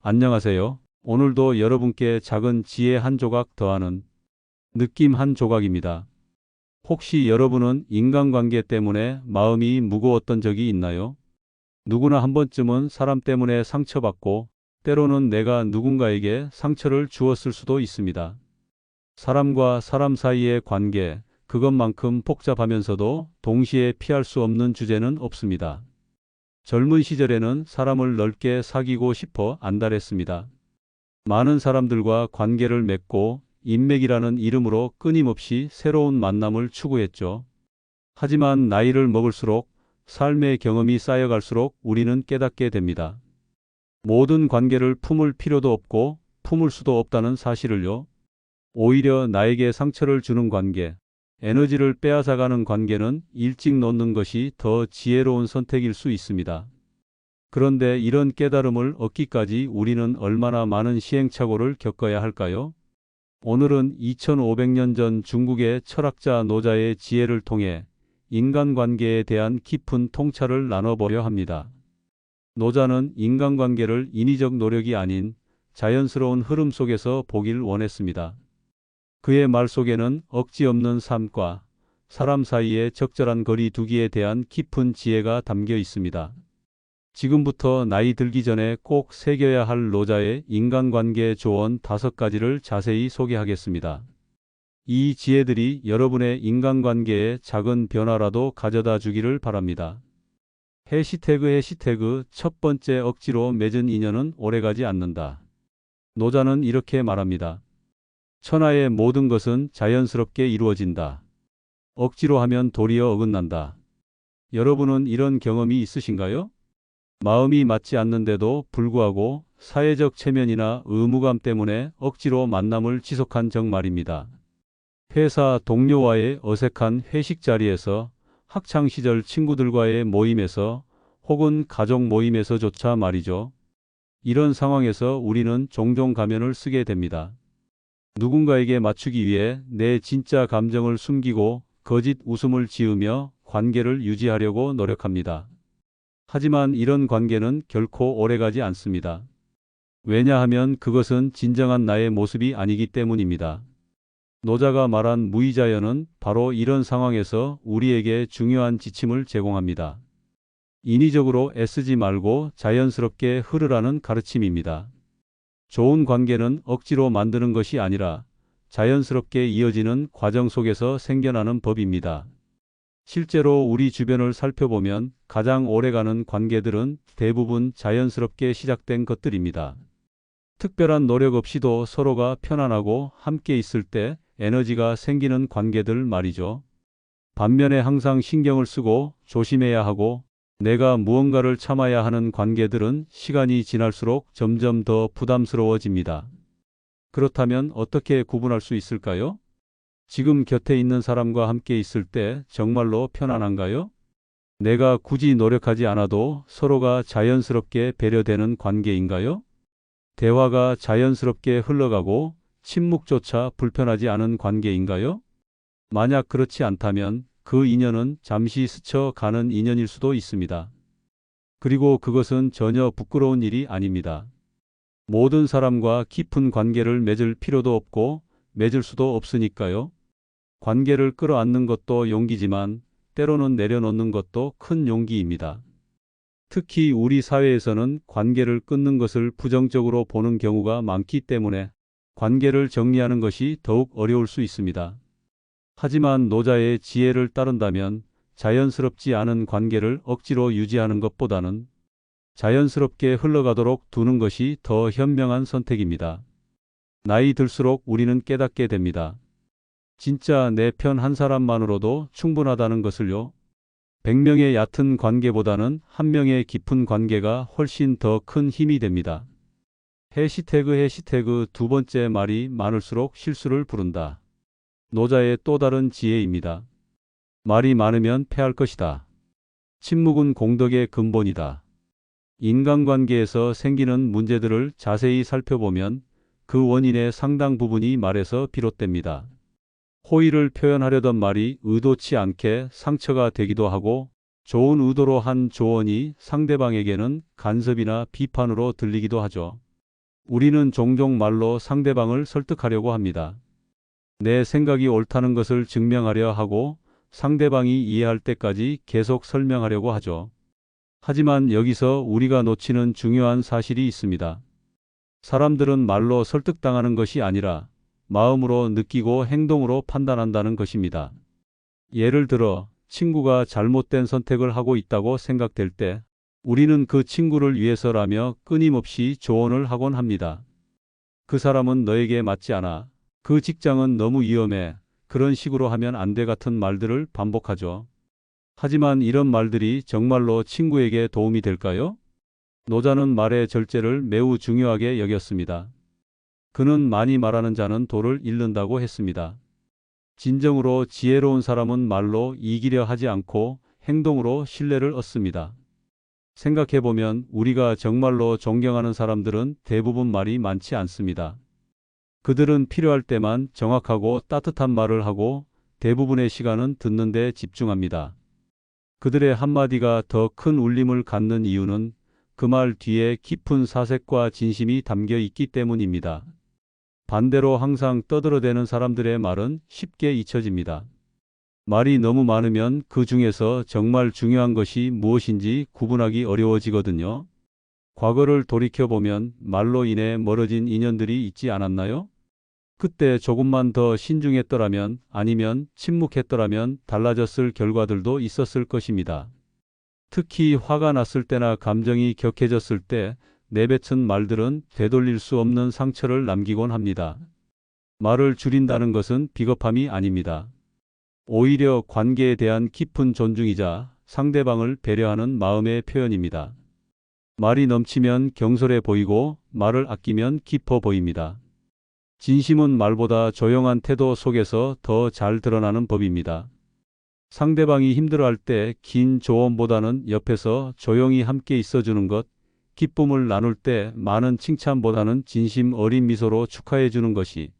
안녕하세요. 오늘도 여러분께 작은 지혜 한 조각 더하는 느낌 한 조각입니다. 혹시 여러분은 인간관계 때문에 마음이 무거웠던 적이 있나요? 누구나 한 번쯤은 사람 때문에 상처받고 때로는 내가 누군가에게 상처를 주었을 수도 있습니다. 사람과 사람 사이의 관계, 그것만큼 복잡하면서도 동시에 피할 수 없는 주제는 없습니다. 젊은 시절에는 사람을 넓게 사귀고 싶어 안달했습니다. 많은 사람들과 관계를 맺고 인맥이라는 이름으로 끊임없이 새로운 만남을 추구했죠. 하지만 나이를 먹을수록 삶의 경험이 쌓여갈수록 우리는 깨닫게 됩니다. 모든 관계를 품을 필요도 없고 품을 수도 없다는 사실을요. 오히려 나에게 상처를 주는 관계, 에너지를 빼앗아가는 관계는 일찍 놓는 것이 더 지혜로운 선택일 수 있습니다. 그런데 이런 깨달음을 얻기까지 우리는 얼마나 많은 시행착오를 겪어야 할까요? 오늘은 2500년 전 중국의 철학자 노자의 지혜를 통해 인간관계에 대한 깊은 통찰을 나눠보려 합니다. 노자는 인간관계를 인위적 노력이 아닌 자연스러운 흐름 속에서 보길 원했습니다. 그의 말 속에는 억지 없는 삶과 사람 사이의 적절한 거리 두기에 대한 깊은 지혜가 담겨 있습니다. 지금부터 나이 들기 전에 꼭 새겨야 할 노자의 인간관계 조언 5가지를 자세히 소개하겠습니다. 이 지혜들이 여러분의 인간관계에 작은 변화라도 가져다 주기를 바랍니다. 해시태그 첫 번째, 억지로 맺은 인연은 오래가지 않는다. 노자는 이렇게 말합니다. 천하의 모든 것은 자연스럽게 이루어진다. 억지로 하면 도리어 어긋난다. 여러분은 이런 경험이 있으신가요? 마음이 맞지 않는데도 불구하고 사회적 체면이나 의무감 때문에 억지로 만남을 지속한 적 말입니다. 회사 동료와의 어색한 회식 자리에서, 학창시절 친구들과의 모임에서, 혹은 가족 모임에서조차 말이죠. 이런 상황에서 우리는 종종 가면을 쓰게 됩니다. 누군가에게 맞추기 위해 내 진짜 감정을 숨기고 거짓 웃음을 지으며 관계를 유지하려고 노력합니다. 하지만 이런 관계는 결코 오래가지 않습니다. 왜냐하면 그것은 진정한 나의 모습이 아니기 때문입니다. 노자가 말한 무의자연은 바로 이런 상황에서 우리에게 중요한 지침을 제공합니다. 인위적으로 애쓰지 말고 자연스럽게 흐르라는 가르침입니다. 좋은 관계는 억지로 만드는 것이 아니라 자연스럽게 이어지는 과정 속에서 생겨나는 법입니다. 실제로 우리 주변을 살펴보면 가장 오래가는 관계들은 대부분 자연스럽게 시작된 것들입니다. 특별한 노력 없이도 서로가 편안하고 함께 있을 때 에너지가 생기는 관계들 말이죠. 반면에 항상 신경을 쓰고 조심해야 하고 내가 무언가를 참아야 하는 관계들은 시간이 지날수록 점점 더 부담스러워집니다. 그렇다면 어떻게 구분할 수 있을까요? 지금 곁에 있는 사람과 함께 있을 때 정말로 편안한가요? 내가 굳이 노력하지 않아도 서로가 자연스럽게 배려되는 관계인가요? 대화가 자연스럽게 흘러가고 침묵조차 불편하지 않은 관계인가요? 만약 그렇지 않다면 그 인연은 잠시 스쳐가는 인연일 수도 있습니다. 그리고 그것은 전혀 부끄러운 일이 아닙니다. 모든 사람과 깊은 관계를 맺을 필요도 없고 맺을 수도 없으니까요. 관계를 끌어안는 것도 용기지만 때로는 내려놓는 것도 큰 용기입니다. 특히 우리 사회에서는 관계를 끊는 것을 부정적으로 보는 경우가 많기 때문에 관계를 정리하는 것이 더욱 어려울 수 있습니다. 하지만 노자의 지혜를 따른다면 자연스럽지 않은 관계를 억지로 유지하는 것보다는 자연스럽게 흘러가도록 두는 것이 더 현명한 선택입니다. 나이 들수록 우리는 깨닫게 됩니다. 진짜 내 편 한 사람만으로도 충분하다는 것을요. 100명의 얕은 관계보다는 한 명의 깊은 관계가 훨씬 더 큰 힘이 됩니다. 해시태그 두 번째, 말이 많을수록 실수를 부른다. 노자의 또 다른 지혜입니다. 말이 많으면 패할 것이다. 침묵은 공덕의 근본이다. 인간관계에서 생기는 문제들을 자세히 살펴보면 그 원인의 상당 부분이 말에서 비롯됩니다. 호의를 표현하려던 말이 의도치 않게 상처가 되기도 하고 좋은 의도로 한 조언이 상대방에게는 간섭이나 비판으로 들리기도 하죠. 우리는 종종 말로 상대방을 설득하려고 합니다. 내 생각이 옳다는 것을 증명하려 하고 상대방이 이해할 때까지 계속 설명하려고 하죠. 하지만 여기서 우리가 놓치는 중요한 사실이 있습니다. 사람들은 말로 설득당하는 것이 아니라 마음으로 느끼고 행동으로 판단한다는 것입니다. 예를 들어 친구가 잘못된 선택을 하고 있다고 생각될 때 우리는 그 친구를 위해서라며 끊임없이 조언을 하곤 합니다. 그 사람은 너에게 맞지 않아. 그 직장은 너무 위험해. 그런 식으로 하면 안 돼 같은 말들을 반복하죠. 하지만 이런 말들이 정말로 친구에게 도움이 될까요? 노자는 말의 절제를 매우 중요하게 여겼습니다. 그는 많이 말하는 자는 도를 잃는다고 했습니다. 진정으로 지혜로운 사람은 말로 이기려 하지 않고 행동으로 신뢰를 얻습니다. 생각해보면 우리가 정말로 존경하는 사람들은 대부분 말이 많지 않습니다. 그들은 필요할 때만 정확하고 따뜻한 말을 하고 대부분의 시간은 듣는 데 집중합니다. 그들의 한마디가 더 큰 울림을 갖는 이유는 그 말 뒤에 깊은 사색과 진심이 담겨 있기 때문입니다. 반대로 항상 떠들어대는 사람들의 말은 쉽게 잊혀집니다. 말이 너무 많으면 그 중에서 정말 중요한 것이 무엇인지 구분하기 어려워지거든요. 과거를 돌이켜보면 말로 인해 멀어진 인연들이 있지 않았나요? 그때 조금만 더 신중했더라면 아니면 침묵했더라면 달라졌을 결과들도 있었을 것입니다. 특히 화가 났을 때나 감정이 격해졌을 때 내뱉은 말들은 되돌릴 수 없는 상처를 남기곤 합니다. 말을 줄인다는 것은 비겁함이 아닙니다. 오히려 관계에 대한 깊은 존중이자 상대방을 배려하는 마음의 표현입니다. 말이 넘치면 경솔해 보이고 말을 아끼면 깊어 보입니다. 진심은 말보다 조용한 태도 속에서 더 잘 드러나는 법입니다. 상대방이 힘들어할 때 긴 조언보다는 옆에서 조용히 함께 있어주는 것, 기쁨을 나눌 때 많은 칭찬보다는 진심 어린 미소로 축하해 주는 것이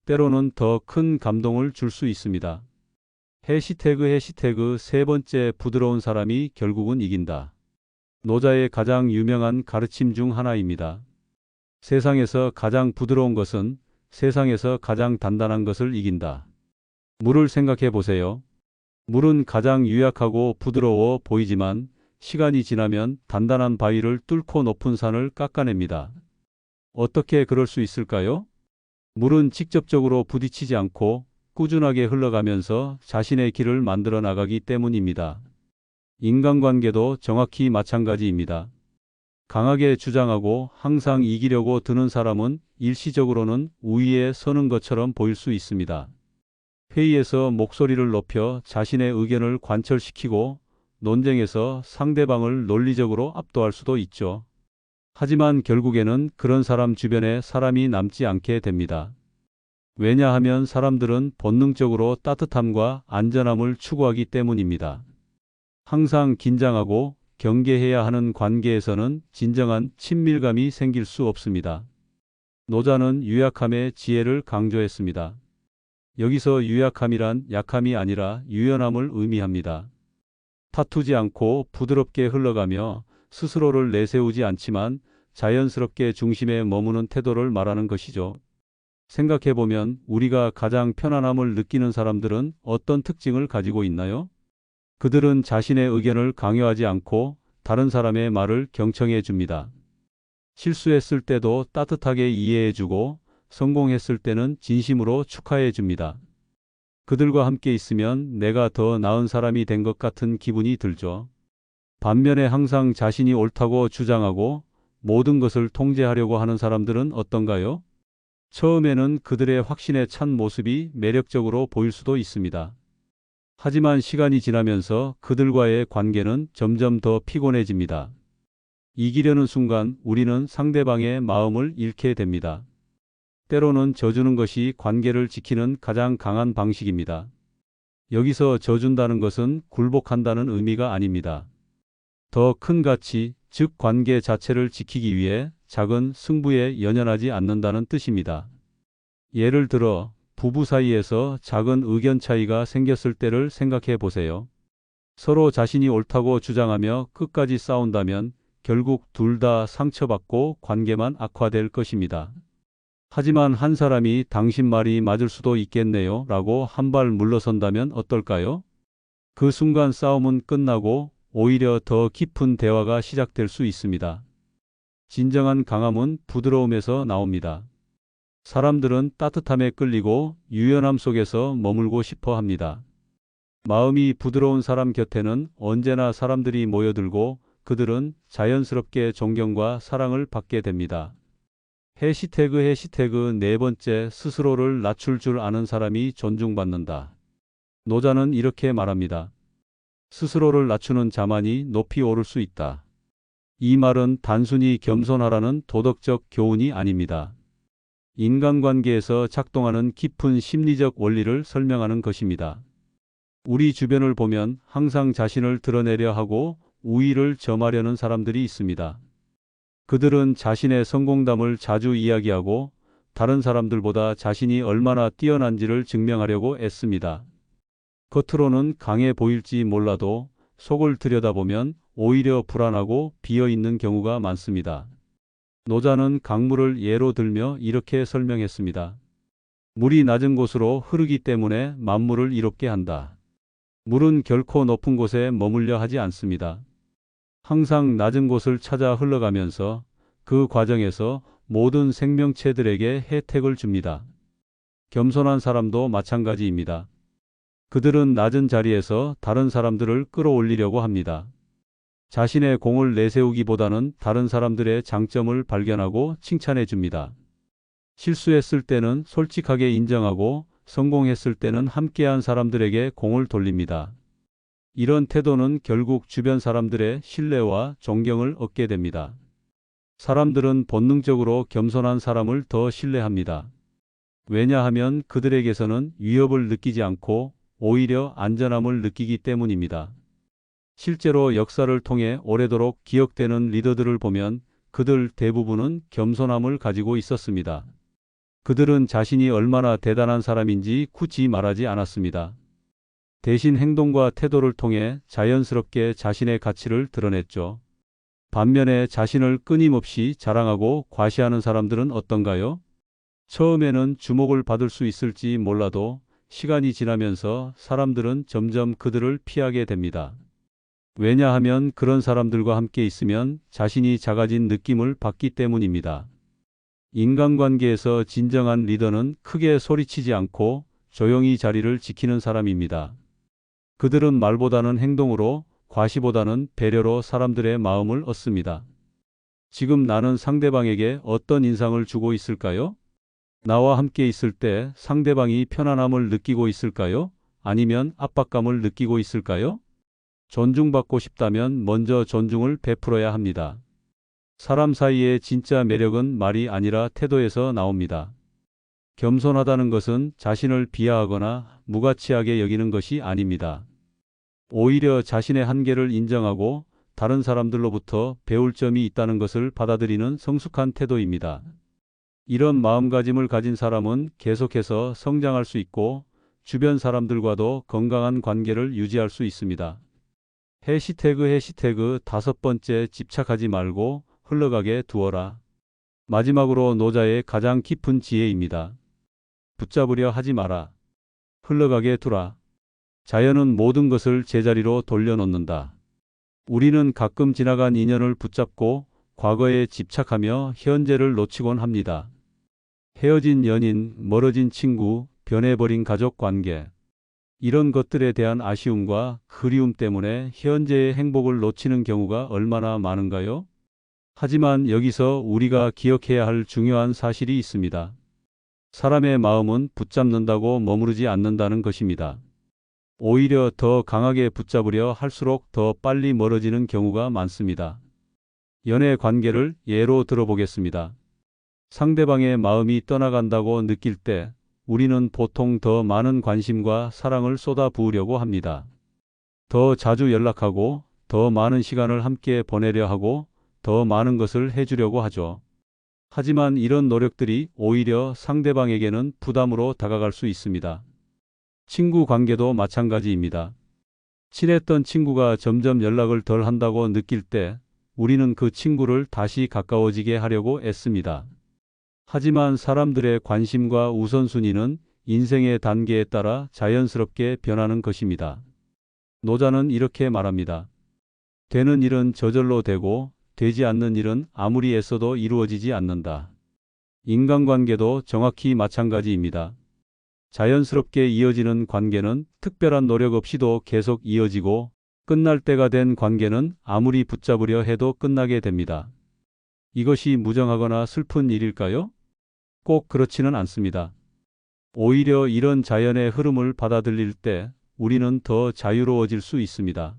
때로는 더 큰 감동을 줄 수 있습니다. 해시태그 세 번째 부드러운 사람이 결국은 이긴다. 노자의 가장 유명한 가르침 중 하나입니다. 세상에서 가장 부드러운 것은 세상에서 가장 단단한 것을 이긴다. 물을 생각해 보세요. 물은 가장 유약하고 부드러워 보이지만 시간이 지나면 단단한 바위를 뚫고 높은 산을 깎아냅니다. 어떻게 그럴 수 있을까요? 물은 직접적으로 부딪히지 않고 꾸준하게 흘러가면서 자신의 길을 만들어 나가기 때문입니다. 인간관계도 정확히 마찬가지입니다. 강하게 주장하고 항상 이기려고 드는 사람은 일시적으로는 우위에 서는 것처럼 보일 수 있습니다. 회의에서 목소리를 높여 자신의 의견을 관철시키고 논쟁에서 상대방을 논리적으로 압도할 수도 있죠. 하지만 결국에는 그런 사람 주변에 사람이 남지 않게 됩니다. 왜냐하면 사람들은 본능적으로 따뜻함과 안전함을 추구하기 때문입니다. 항상 긴장하고 경계해야 하는 관계에서는 진정한 친밀감이 생길 수 없습니다. 노자는 유약함의 지혜를 강조했습니다. 여기서 유약함이란 약함이 아니라 유연함을 의미합니다. 다투지 않고 부드럽게 흘러가며 스스로를 내세우지 않지만 자연스럽게 중심에 머무는 태도를 말하는 것이죠. 생각해보면 우리가 가장 편안함을 느끼는 사람들은 어떤 특징을 가지고 있나요? 그들은 자신의 의견을 강요하지 않고 다른 사람의 말을 경청해 줍니다. 실수했을 때도 따뜻하게 이해해 주고 성공했을 때는 진심으로 축하해 줍니다. 그들과 함께 있으면 내가 더 나은 사람이 된 것 같은 기분이 들죠. 반면에 항상 자신이 옳다고 주장하고 모든 것을 통제하려고 하는 사람들은 어떤가요? 처음에는 그들의 확신에 찬 모습이 매력적으로 보일 수도 있습니다. 하지만 시간이 지나면서 그들과의 관계는 점점 더 피곤해집니다. 이기려는 순간 우리는 상대방의 마음을 잃게 됩니다. 때로는 져주는 것이 관계를 지키는 가장 강한 방식입니다. 여기서 져준다는 것은 굴복한다는 의미가 아닙니다. 더 큰 가치, 즉 관계 자체를 지키기 위해 작은 승부에 연연하지 않는다는 뜻입니다. 예를 들어 부부 사이에서 작은 의견 차이가 생겼을 때를 생각해 보세요. 서로 자신이 옳다고 주장하며 끝까지 싸운다면 결국 둘 다 상처받고 관계만 악화될 것입니다. 하지만 한 사람이 당신 말이 맞을 수도 있겠네요 라고 한 발 물러선다면 어떨까요? 그 순간 싸움은 끝나고 오히려 더 깊은 대화가 시작될 수 있습니다. 진정한 강함은 부드러움에서 나옵니다. 사람들은 따뜻함에 끌리고 유연함 속에서 머물고 싶어 합니다. 마음이 부드러운 사람 곁에는 언제나 사람들이 모여들고 그들은 자연스럽게 존경과 사랑을 받게 됩니다. 해시태그 네 번째, 스스로를 낮출 줄 아는 사람이 존중받는다. 노자는 이렇게 말합니다. 스스로를 낮추는 자만이 높이 오를 수 있다. 이 말은 단순히 겸손하라는 도덕적 교훈이 아닙니다. 인간관계에서 작동하는 깊은 심리적 원리를 설명하는 것입니다. 우리 주변을 보면 항상 자신을 드러내려 하고 우위를 점하려는 사람들이 있습니다. 그들은 자신의 성공담을 자주 이야기하고 다른 사람들보다 자신이 얼마나 뛰어난지를 증명하려고 애씁니다. 겉으로는 강해 보일지 몰라도 속을 들여다보면 오히려 불안하고 비어있는 경우가 많습니다. 노자는 강물을 예로 들며 이렇게 설명했습니다. 물이 낮은 곳으로 흐르기 때문에 만물을 이롭게 한다. 물은 결코 높은 곳에 머물려 하지 않습니다. 항상 낮은 곳을 찾아 흘러가면서 그 과정에서 모든 생명체들에게 혜택을 줍니다. 겸손한 사람도 마찬가지입니다. 그들은 낮은 자리에서 다른 사람들을 끌어올리려고 합니다. 자신의 공을 내세우기보다는 다른 사람들의 장점을 발견하고 칭찬해 줍니다. 실수했을 때는 솔직하게 인정하고 성공했을 때는 함께한 사람들에게 공을 돌립니다. 이런 태도는 결국 주변 사람들의 신뢰와 존경을 얻게 됩니다. 사람들은 본능적으로 겸손한 사람을 더 신뢰합니다. 왜냐하면 그들에게서는 위협을 느끼지 않고 오히려 안전함을 느끼기 때문입니다. 실제로 역사를 통해 오래도록 기억되는 리더들을 보면 그들 대부분은 겸손함을 가지고 있었습니다. 그들은 자신이 얼마나 대단한 사람인지 굳이 말하지 않았습니다. 대신 행동과 태도를 통해 자연스럽게 자신의 가치를 드러냈죠. 반면에 자신을 끊임없이 자랑하고 과시하는 사람들은 어떤가요? 처음에는 주목을 받을 수 있을지 몰라도 시간이 지나면서 사람들은 점점 그들을 피하게 됩니다. 왜냐하면 그런 사람들과 함께 있으면 자신이 작아진 느낌을 받기 때문입니다. 인간관계에서 진정한 리더는 크게 소리치지 않고 조용히 자리를 지키는 사람입니다. 그들은 말보다는 행동으로, 과시보다는 배려로 사람들의 마음을 얻습니다. 지금 나는 상대방에게 어떤 인상을 주고 있을까요? 나와 함께 있을 때 상대방이 편안함을 느끼고 있을까요? 아니면 압박감을 느끼고 있을까요? 존중받고 싶다면 먼저 존중을 베풀어야 합니다. 사람 사이의 진짜 매력은 말이 아니라 태도에서 나옵니다. 겸손하다는 것은 자신을 비하하거나 무가치하게 여기는 것이 아닙니다. 오히려 자신의 한계를 인정하고 다른 사람들로부터 배울 점이 있다는 것을 받아들이는 성숙한 태도입니다. 이런 마음가짐을 가진 사람은 계속해서 성장할 수 있고 주변 사람들과도 건강한 관계를 유지할 수 있습니다. 해시태그 다섯 번째, 집착하지 말고 흘러가게 두어라. 마지막으로 노자의 가장 깊은 지혜입니다. 붙잡으려 하지 마라. 흘러가게 두라. 자연은 모든 것을 제자리로 돌려놓는다. 우리는 가끔 지나간 인연을 붙잡고 과거에 집착하며 현재를 놓치곤 합니다. 헤어진 연인, 멀어진 친구, 변해버린 가족 관계. 이런 것들에 대한 아쉬움과 그리움 때문에 현재의 행복을 놓치는 경우가 얼마나 많은가요? 하지만 여기서 우리가 기억해야 할 중요한 사실이 있습니다. 사람의 마음은 붙잡는다고 머무르지 않는다는 것입니다. 오히려 더 강하게 붙잡으려 할수록 더 빨리 멀어지는 경우가 많습니다. 연애 관계를 예로 들어보겠습니다. 상대방의 마음이 떠나간다고 느낄 때 우리는 보통 더 많은 관심과 사랑을 쏟아부으려고 합니다. 더 자주 연락하고 더 많은 시간을 함께 보내려 하고 더 많은 것을 해주려고 하죠. 하지만 이런 노력들이 오히려 상대방에게는 부담으로 다가갈 수 있습니다. 친구 관계도 마찬가지입니다. 친했던 친구가 점점 연락을 덜 한다고 느낄 때 우리는 그 친구를 다시 가까워지게 하려고 애씁니다. 하지만 사람들의 관심과 우선순위는 인생의 단계에 따라 자연스럽게 변하는 것입니다. 노자는 이렇게 말합니다. 되는 일은 저절로 되고 되지 않는 일은 아무리 애써도 이루어지지 않는다. 인간관계도 정확히 마찬가지입니다. 자연스럽게 이어지는 관계는 특별한 노력 없이도 계속 이어지고 끝날 때가 된 관계는 아무리 붙잡으려 해도 끝나게 됩니다. 이것이 무정하거나 슬픈 일일까요? 꼭 그렇지는 않습니다. 오히려 이런 자연의 흐름을 받아들일 때 우리는 더 자유로워질 수 있습니다.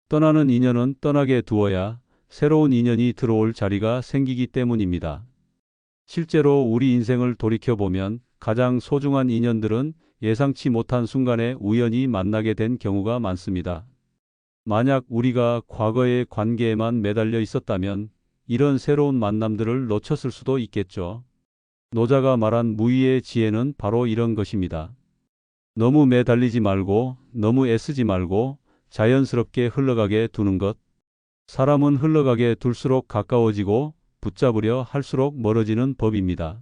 떠나는 인연은 떠나게 두어야 새로운 인연이 들어올 자리가 생기기 때문입니다. 실제로 우리 인생을 돌이켜보면 가장 소중한 인연들은 예상치 못한 순간에 우연히 만나게 된 경우가 많습니다. 만약 우리가 과거의 관계에만 매달려 있었다면 이런 새로운 만남들을 놓쳤을 수도 있겠죠. 노자가 말한 무의의 지혜는 바로 이런 것입니다. 너무 매달리지 말고 너무 애쓰지 말고 자연스럽게 흘러가게 두는 것. 사람은 흘러가게 둘수록 가까워지고 붙잡으려 할수록 멀어지는 법입니다.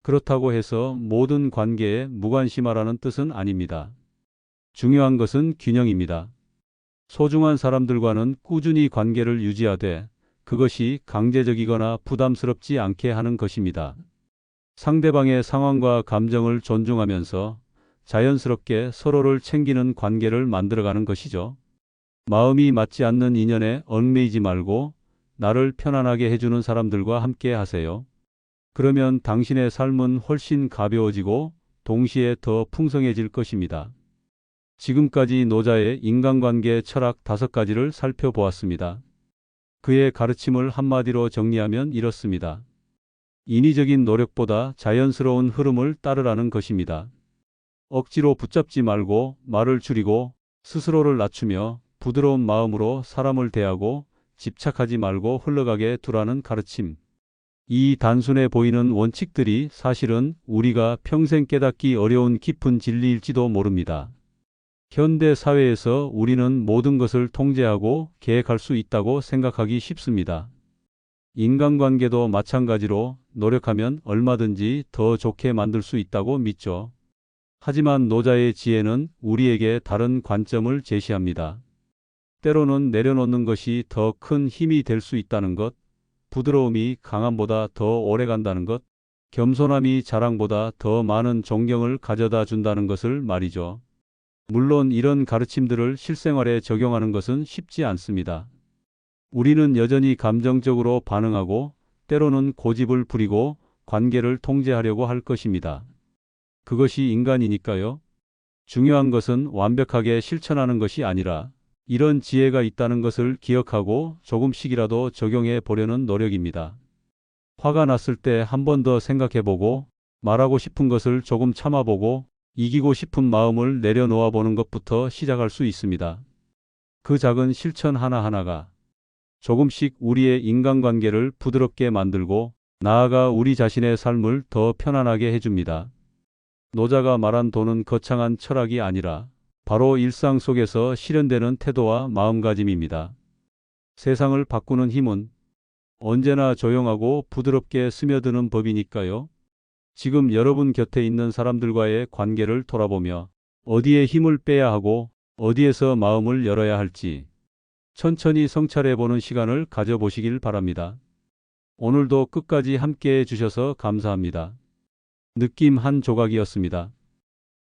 그렇다고 해서 모든 관계에 무관심하라는 뜻은 아닙니다. 중요한 것은 균형입니다. 소중한 사람들과는 꾸준히 관계를 유지하되 그것이 강제적이거나 부담스럽지 않게 하는 것입니다. 상대방의 상황과 감정을 존중하면서 자연스럽게 서로를 챙기는 관계를 만들어가는 것이죠. 마음이 맞지 않는 인연에 얽매이지 말고 나를 편안하게 해주는 사람들과 함께 하세요. 그러면 당신의 삶은 훨씬 가벼워지고 동시에 더 풍성해질 것입니다. 지금까지 노자의 인간관계 철학 5가지를 살펴보았습니다. 그의 가르침을 한마디로 정리하면 이렇습니다. 인위적인 노력보다 자연스러운 흐름을 따르라는 것입니다. 억지로 붙잡지 말고 말을 줄이고 스스로를 낮추며 부드러운 마음으로 사람을 대하고 집착하지 말고 흘러가게 두라는 가르침. 이 단순해 보이는 원칙들이 사실은 우리가 평생 깨닫기 어려운 깊은 진리일지도 모릅니다. 현대 사회에서 우리는 모든 것을 통제하고 계획할 수 있다고 생각하기 쉽습니다. 인간관계도 마찬가지로 노력하면 얼마든지 더 좋게 만들 수 있다고 믿죠. 하지만 노자의 지혜는 우리에게 다른 관점을 제시합니다. 때로는 내려놓는 것이 더 큰 힘이 될 수 있다는 것, 부드러움이 강함보다 더 오래 간다는 것, 겸손함이 자랑보다 더 많은 존경을 가져다 준다는 것을 말이죠. 물론 이런 가르침들을 실생활에 적용하는 것은 쉽지 않습니다. 우리는 여전히 감정적으로 반응하고 때로는 고집을 부리고 관계를 통제하려고 할 것입니다. 그것이 인간이니까요. 중요한 것은 완벽하게 실천하는 것이 아니라 이런 지혜가 있다는 것을 기억하고 조금씩이라도 적용해 보려는 노력입니다. 화가 났을 때 한 번 더 생각해보고 말하고 싶은 것을 조금 참아보고 이기고 싶은 마음을 내려놓아 보는 것부터 시작할 수 있습니다. 그 작은 실천 하나하나가 조금씩 우리의 인간관계를 부드럽게 만들고 나아가 우리 자신의 삶을 더 편안하게 해줍니다. 노자가 말한 도는 거창한 철학이 아니라 바로 일상 속에서 실현되는 태도와 마음가짐입니다. 세상을 바꾸는 힘은 언제나 조용하고 부드럽게 스며드는 법이니까요. 지금 여러분 곁에 있는 사람들과의 관계를 돌아보며 어디에 힘을 빼야 하고 어디에서 마음을 열어야 할지 천천히 성찰해보는 시간을 가져보시길 바랍니다. 오늘도 끝까지 함께해 주셔서 감사합니다. 느낌 한 조각이었습니다.